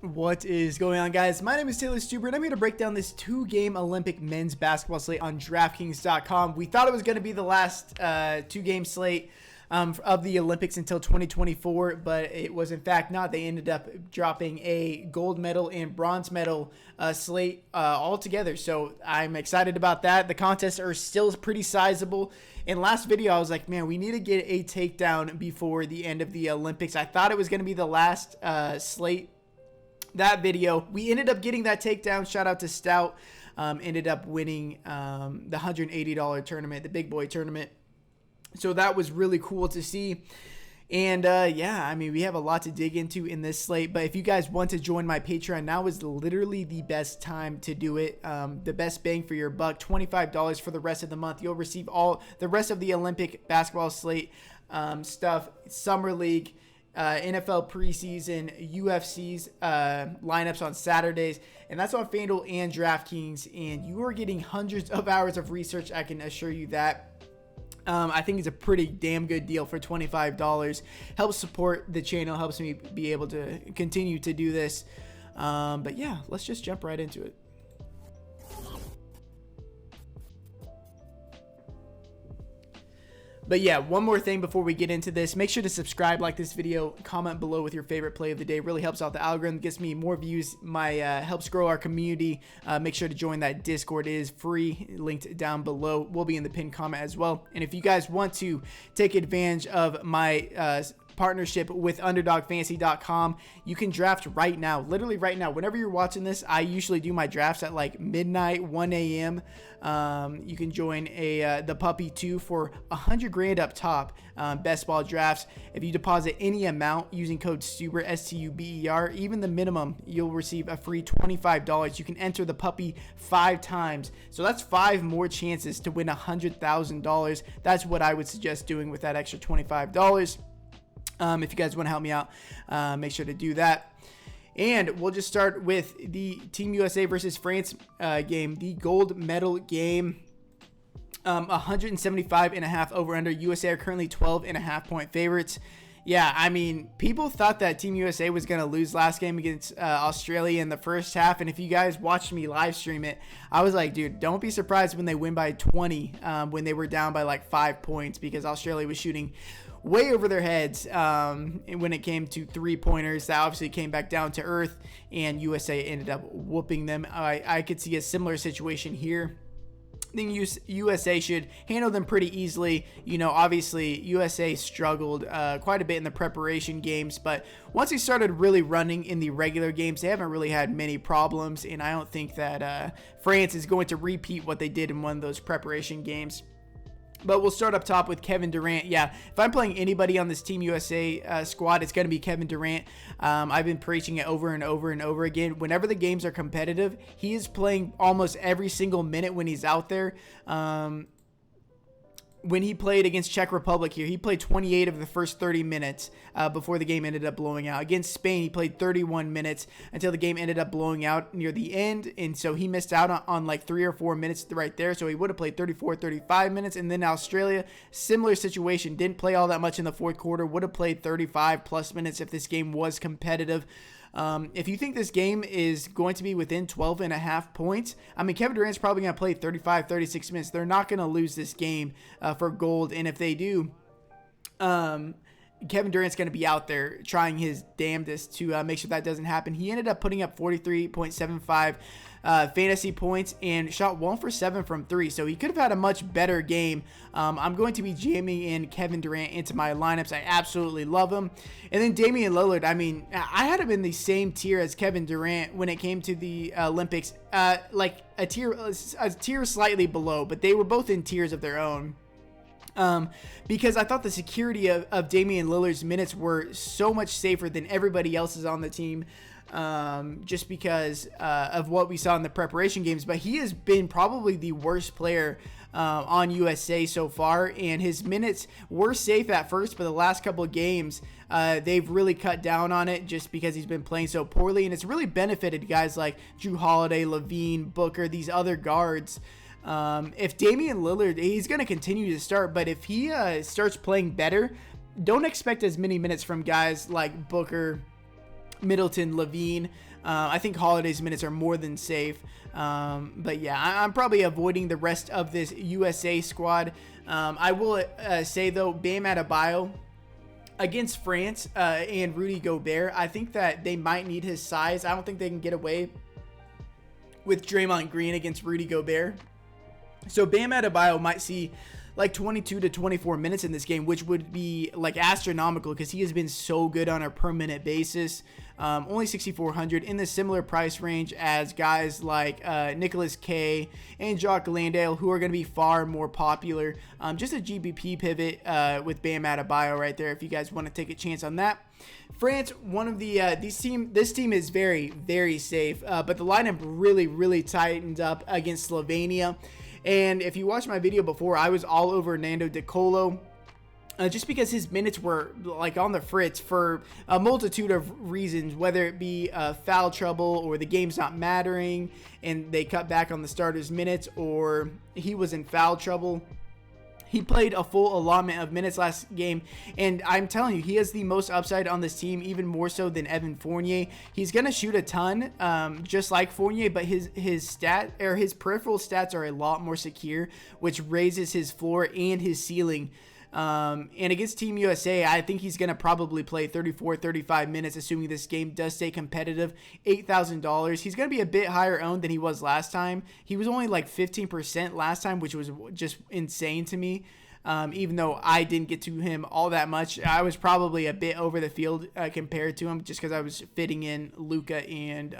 What is going on, guys? My name is Taylor Stuber, and I'm here to break down this 2-game Olympic men's basketball slate on DraftKings.com. We thought it was going to be the last 2-game slate of the Olympics until 2024, but it was in fact not. They ended up dropping a gold medal and bronze medal slate all together, so I'm excited about that. The contests are still pretty sizable. In last video, I was like, man, we need to get a takedown before the end of the Olympics. I thought it was going to be the last slate. That video, we ended up getting that takedown. Shout out to Stout. Ended up winning the $180 tournament, the big boy tournament. So that was really cool to see. And yeah, I mean, we have a lot to dig into in this slate. But if you guys want to join my Patreon, now is literally the best time to do it. The best bang for your buck, $25 for the rest of the month. You'll receive all the rest of the Olympic basketball slate stuff, Summer League, NFL preseason, UFC's lineups on Saturdays, and that's on FanDuel and DraftKings, and you are getting hundreds of hours of research, I can assure you that. I think it's a pretty damn good deal for $25. Helps support the channel, helps me be able to continue to do this. But yeah, let's just jump right into it. But yeah, one more thing before we get into this. Make sure to subscribe, like this video, comment below with your favorite play of the day. It really helps out the algorithm, gets me more views, helps grow our community. Make sure to join that Discord. It is free, linked down below. Will be in the pinned comment as well. And if you guys want to take advantage of my partnership with underdogfantasy.com, you can draft right now, literally right now. Whenever you're watching this, I usually do my drafts at like midnight, 1 a.m. You can join the puppy 2 for $100,000 up top. Best ball drafts. If you deposit any amount using code Stuber, STUBER, even the minimum, you'll receive a free $25. You can enter the puppy 5 times, so that's 5 more chances to win $100,000. That's what I would suggest doing with that extra $25. If you guys want to help me out, make sure to do that. And we'll just start with the Team USA versus France game, the gold medal game. 175.5 over under. USA are currently 12.5 point favorites. Yeah, I mean, people thought that Team USA was going to lose last game against Australia in the first half. And if you guys watched me live stream it, I was like, dude, don't be surprised when they win by 20 when they were down by like 5 points, because Australia was shooting way over their heads when it came to 3-pointers. That obviously came back down to earth, and USA ended up whooping them. I could see a similar situation here. I think USA should handle them pretty easily. You know, obviously USA struggled quite a bit in the preparation games, but once they started really running in the regular games, they haven't really had many problems, and I don't think that France is going to repeat what they did in one of those preparation games. But we'll start up top with Kevin Durant. Yeah, if I'm playing anybody on this Team USA squad, it's going to be Kevin Durant. I've been preaching it over and over and over again. Whenever the games are competitive, he is playing almost every single minute when he's out there. When he played against Czech Republic here, he played 28 of the first 30 minutes before the game ended up blowing out. Against Spain, he played 31 minutes until the game ended up blowing out near the end, and so he missed out on like 3 or 4 minutes right there, so he would have played 34, 35 minutes. And then Australia, similar situation, didn't play all that much in the fourth quarter, would have played 35 plus minutes if this game was competitive. If you think this game is going to be within 12.5 points, I mean, Kevin Durant's probably going to play 35, 36 minutes. They're not going to lose this game for gold. And if they do, Kevin Durant's going to be out there trying his damnedest to make sure that doesn't happen. He ended up putting up 43.75 fantasy points and shot 1 for 7 from 3. So he could have had a much better game. I'm going to be jamming in Kevin Durant into my lineups. I absolutely love him. And then Damian Lillard, I mean, I had him in the same tier as Kevin Durant when it came to the Olympics, like a tier slightly below, but they were both in tiers of their own. Because I thought the security of Damian Lillard's minutes were so much safer than everybody else's on the team, just because of what we saw in the preparation games. But he has been probably the worst player on USA so far, and his minutes were safe at first, but the last couple of games they've really cut down on it just because he's been playing so poorly, and it's really benefited guys like Drew Holiday, Levine, Booker, these other guards. If Damian Lillard, he's going to continue to start, but if he starts playing better, don't expect as many minutes from guys like Booker, Middleton, Levine. I think Holiday's minutes are more than safe. But yeah, I'm probably avoiding the rest of this USA squad. I will say, though, Bam Adebayo against France and Rudy Gobert, I think that they might need his size. I don't think they can get away with Draymond Green against Rudy Gobert. So Bam Adebayo might see like 22 to 24 minutes in this game, which would be like astronomical because he has been so good on a per minute basis. Only 6,400 in the similar price range as guys like Nicholas K and Jock Landale, who are going to be far more popular. Just a GBP pivot with Bam Adebayo right there if you guys want to take a chance on that. France, one of the this team is very, very safe, but the lineup really tightened up against Slovenia. And if you watched my video before, I was all over Nando De Colo. Just because his minutes were like on the fritz for a multitude of reasons, whether it be foul trouble or the game's not mattering and they cut back on the starters' minutes, or he was in foul trouble. He played a full allotment of minutes last game, and I'm telling you, he has the most upside on this team, even more so than Evan Fournier. He's gonna shoot a ton, just like Fournier, but his peripheral stats are a lot more secure, which raises his floor and his ceiling. And against Team USA, I think he's going to probably play 35 minutes, assuming this game does stay competitive. $8,000. He's going to be a bit higher owned than he was last time. He was only like 15% last time, which was just insane to me. Even though I didn't get to him all that much, I was probably a bit over the field compared to him, just because I was fitting in Luka and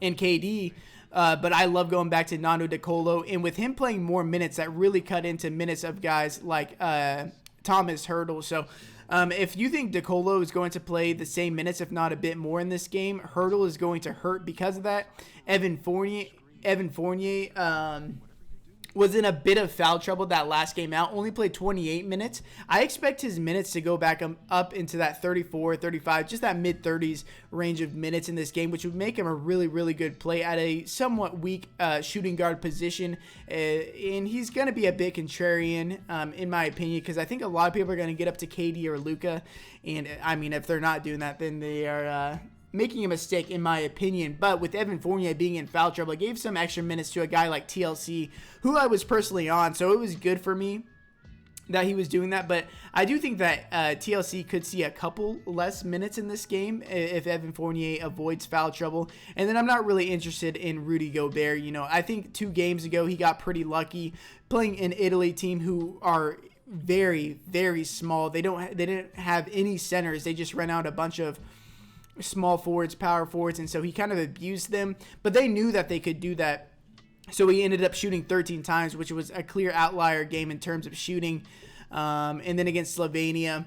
KD. But I love going back to Nando De Colo, and with him playing more minutes, that really cut into minutes of guys like Thomas Hurdle. So if you think De Colo is going to play the same minutes, if not a bit more in this game, Hurdle is going to hurt because of that. Evan Fournier was in a bit of foul trouble that last game out, only played 28 minutes. I expect his minutes to go back up into that 34, 35, just that mid-30s range of minutes in this game, which would make him a really good play at a somewhat weak shooting guard position. And he's going to be a bit contrarian, in my opinion, because I think a lot of people are going to get up to KD or Luka. And, I mean, if they're not doing that, then they are making a mistake, in my opinion. But with Evan Fournier being in foul trouble, I gave some extra minutes to a guy like TLC, who I was personally on, so it was good for me that he was doing that. But I do think that TLC could see a couple less minutes in this game if Evan Fournier avoids foul trouble. And then I'm not really interested in Rudy Gobert. You know, I think 2 games ago he got pretty lucky playing an Italy team who are very small. They didn't have any centers. They just ran out a bunch of small forwards, power forwards, and so he kind of abused them, but they knew that they could do that. So he ended up shooting 13 times, which was a clear outlier game in terms of shooting. And then against Slovenia,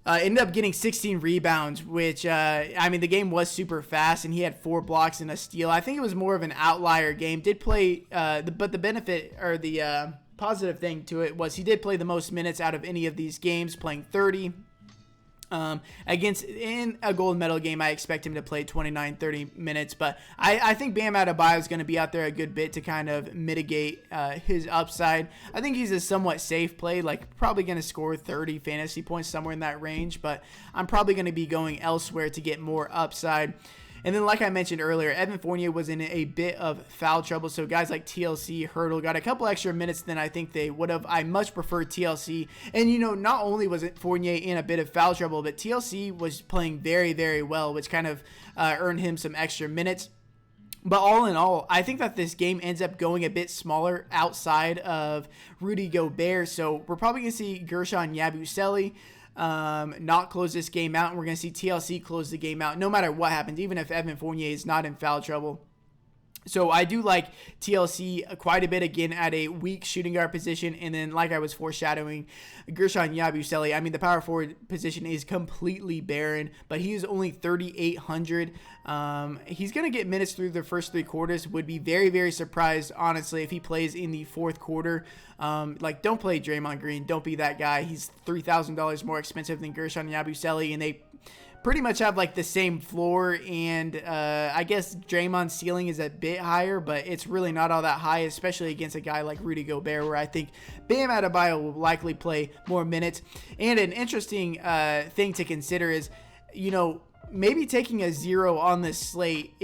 ended up getting 16 rebounds, which, I mean, the game was super fast, and he had 4 blocks and a steal. I think it was more of an outlier game. Did play, but the benefit, or the positive thing to it, was he did play the most minutes out of any of these games, playing 30. In a gold medal game, I expect him to play 29-30 minutes, but I think Bam Adebayo is going to be out there a good bit to kind of mitigate his upside. I think he's a somewhat safe play, like probably going to score 30 fantasy points, somewhere in that range, but I'm probably going to be going elsewhere to get more upside. And then, like I mentioned earlier, Evan Fournier was in a bit of foul trouble, so guys like TLC, Hurdle got a couple extra minutes than I think they would have. I much prefer TLC. And, you know, not only was it Fournier in a bit of foul trouble, but TLC was playing very well, which kind of earned him some extra minutes. But all in all, I think that this game ends up going a bit smaller outside of Rudy Gobert, so we're probably going to see Gershon Yabusele not close this game out, and we're going to see TLC close the game out no matter what happens, even if Evan Fournier is not in foul trouble. So I do like TLC quite a bit, again, at a weak shooting guard position. And then, like I was foreshadowing, Gershon Yabusele, I mean, the power forward position is completely barren, but he is only 3,800. He's going to get minutes through the first 3 quarters. Would be very surprised, honestly, if he plays in the 4th quarter. Like, don't play Draymond Green. Don't be that guy. He's $3,000 more expensive than Gershon Yabusele, and they pretty much have like the same floor, and I guess Draymond's ceiling is a bit higher, but it's really not all that high, especially against a guy like Rudy Gobert, where I think Bam Adebayo will likely play more minutes. And an interesting thing to consider is, you know, maybe taking a 0 on this slate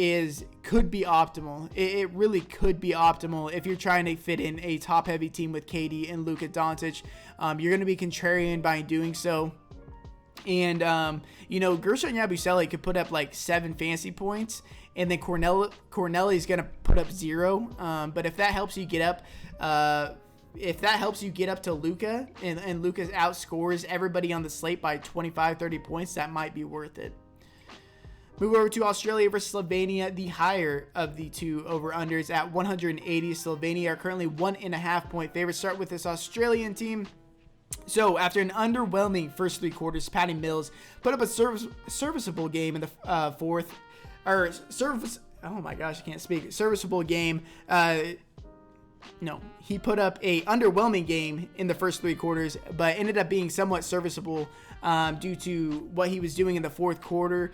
could be optimal. It really could be optimal if you're trying to fit in a top-heavy team with KD and Luka Doncic. You're going to be contrarian by doing so. And, Gershon Yabusele could put up like 7 fantasy points, and then Corneli's going to put up 0. But if that helps you get up, to Luka and Luka outscores everybody on the slate by 25, 30 points, that might be worth it. Move over to Australia versus Slovenia, the higher of the two over-unders at 180. Slovenia are currently 1.5 point favorites. Start with this Australian team. So, after an underwhelming first 3 quarters, Patty Mills put up a serviceable game in the fourth. Oh my gosh, I can't speak. Serviceable game. He put up a underwhelming game in the first 3 quarters, but ended up being somewhat serviceable due to what he was doing in the fourth quarter.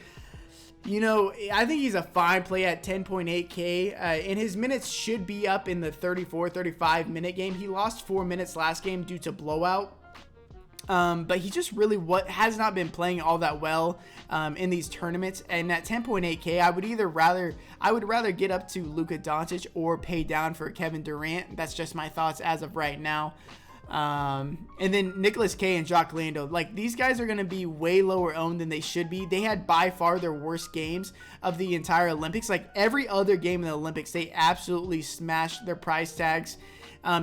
I think he's a fine play at 10.8K, and his minutes should be up in the 34, 35 minute game. He lost 4 minutes last game due to blowout. But he just really has not been playing all that well in these tournaments. And at 10.8K, I would rather get up to Luka Doncic or pay down for Kevin Durant. That's just my thoughts as of right now. And then Nicholas K and Jock Lando, like, these guys are going to be way lower owned than they should be. They had by far their worst games of the entire Olympics. Like, every other game in the Olympics, they absolutely smashed their price tags.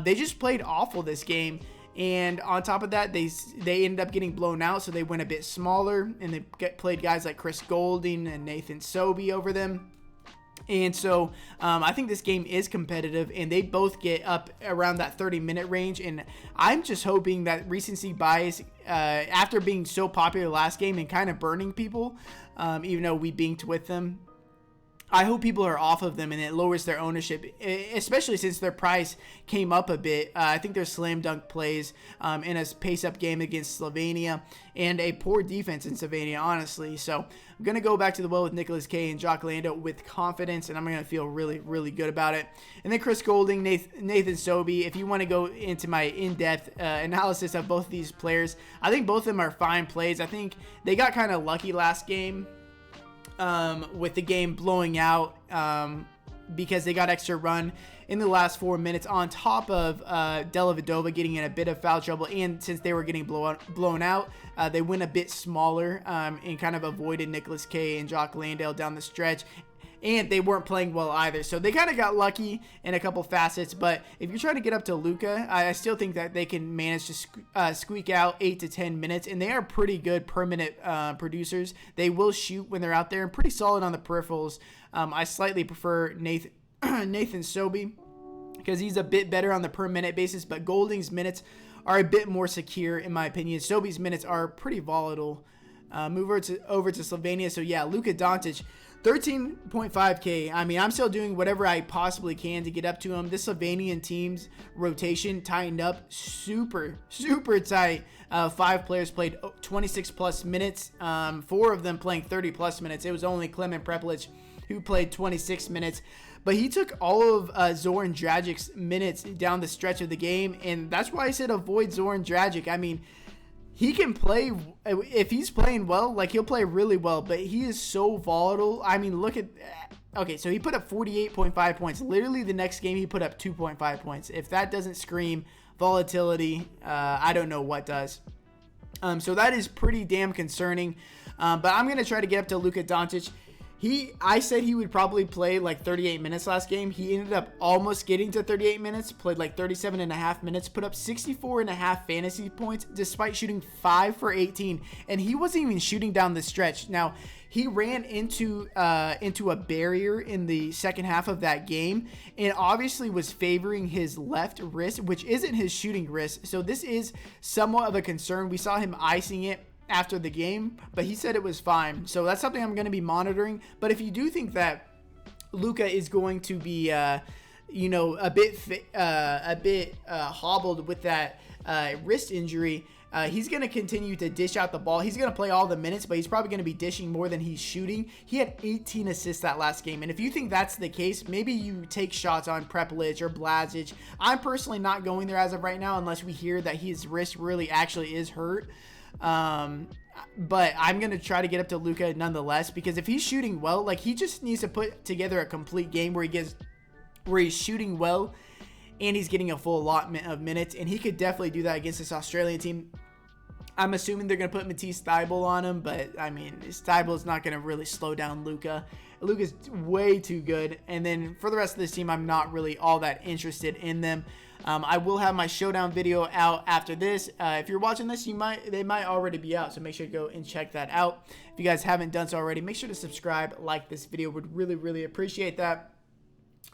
They just played awful this game. And on top of that, they ended up getting blown out, so they went a bit smaller, and they played guys like Chris Golding and Nathan Sobey over them. And so I think this game is competitive, and they both get up around that 30-minute range. And I'm just hoping that recency bias, after being so popular last game and kind of burning people, even though we binked with them, I hope people are off of them and it lowers their ownership, especially since their price came up a bit. I think there's slam dunk plays in a pace-up game against Slovenia and a poor defense in Slovenia, honestly. So I'm going to go back to the well with Nicholas K and Jock Lando with confidence, and I'm going to feel really, really good about it. And then Chris Golding, Nathan Sobey, if you want to go into my in-depth analysis of both of these players, I think both of them are fine plays. I think they got kind of lucky last game. With the game blowing out because they got extra run in the last 4 minutes on top of Dellavedova getting in a bit of foul trouble, and since they were getting blown out, they went a bit smaller and kind of avoided Nicholas K and Jock Landale down the stretch. And they weren't playing well either. So they kind of got lucky in a couple facets. But if you're trying to get up to Luka, I still think that they can manage to squeak out 8 to 10 minutes. And they are pretty good per minute producers. They will shoot when they're out there and pretty solid on the peripherals. I slightly prefer Nathan Sobey because he's a bit better on the per minute basis. But Golding's minutes are a bit more secure in my opinion. Sobey's minutes are pretty volatile. Move over to Slovenia. So yeah, Luka Doncic. 13.5K. I mean, I'm still doing whatever I possibly can to get up to him. This Slovenian team's rotation tightened up super, super tight. 5 players played 26 plus minutes. 4 of them playing 30 plus minutes. It was only Klemen Prepelic who played 26 minutes. But he took all of Zoran Dragic's minutes down the stretch of the game. And that's why I said avoid Zoran Dragic. I mean, he can play, if he's playing well, like he'll play really well, but he is so volatile. I mean, look at, okay, so he put up 48.5 points. Literally the next game he put up 2.5 points. If that doesn't scream volatility, I don't know what does. So that is pretty damn concerning. But I'm going to try to get up to Luka Doncic. I said he would probably play like 38 minutes last game. He ended up almost getting to 38 minutes, played like 37 and a half minutes, put up 64 and a half fantasy points despite shooting 5 for 18. And he wasn't even shooting down the stretch. Now, he ran into a barrier in the second half of that game and obviously was favoring his left wrist, which isn't his shooting wrist. So this is somewhat of a concern. We saw him icing it after the game, but he said it was fine. So that's something I'm going to be monitoring. But if you do think that Luka is going to be, a bit hobbled with that wrist injury, he's going to continue to dish out the ball. He's going to play all the minutes, but he's probably going to be dishing more than he's shooting. He had 18 assists that last game. And if you think that's the case, maybe you take shots on Prepelic or Blazic. I'm personally not going there as of right now unless we hear that his wrist really actually is hurt. But I'm going to try to get up to Luka nonetheless, because if he's shooting well, like, he just needs to put together a complete game where he's shooting well and he's getting a full allotment of minutes, and he could definitely do that against this Australian team. I'm assuming they're going to put Matisse Thybulle on him, but, I mean, Thybulle is not going to really slow down Luka. Luka's way too good, and then for the rest of this team, I'm not really all that interested in them. I will have my showdown video out after this. If you're watching this, they might already be out, so make sure to go and check that out. If you guys haven't done so already, make sure to subscribe, like this video. Would really, really appreciate that.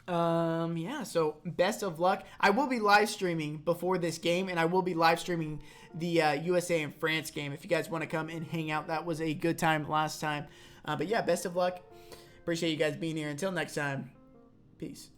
Yeah, so best of luck. I will be live streaming before this game, and I will be live streaming the USA and France game if you guys want to come and hang out. That was a good time last time. But yeah, best of luck. Appreciate you guys being here. Until next time, peace.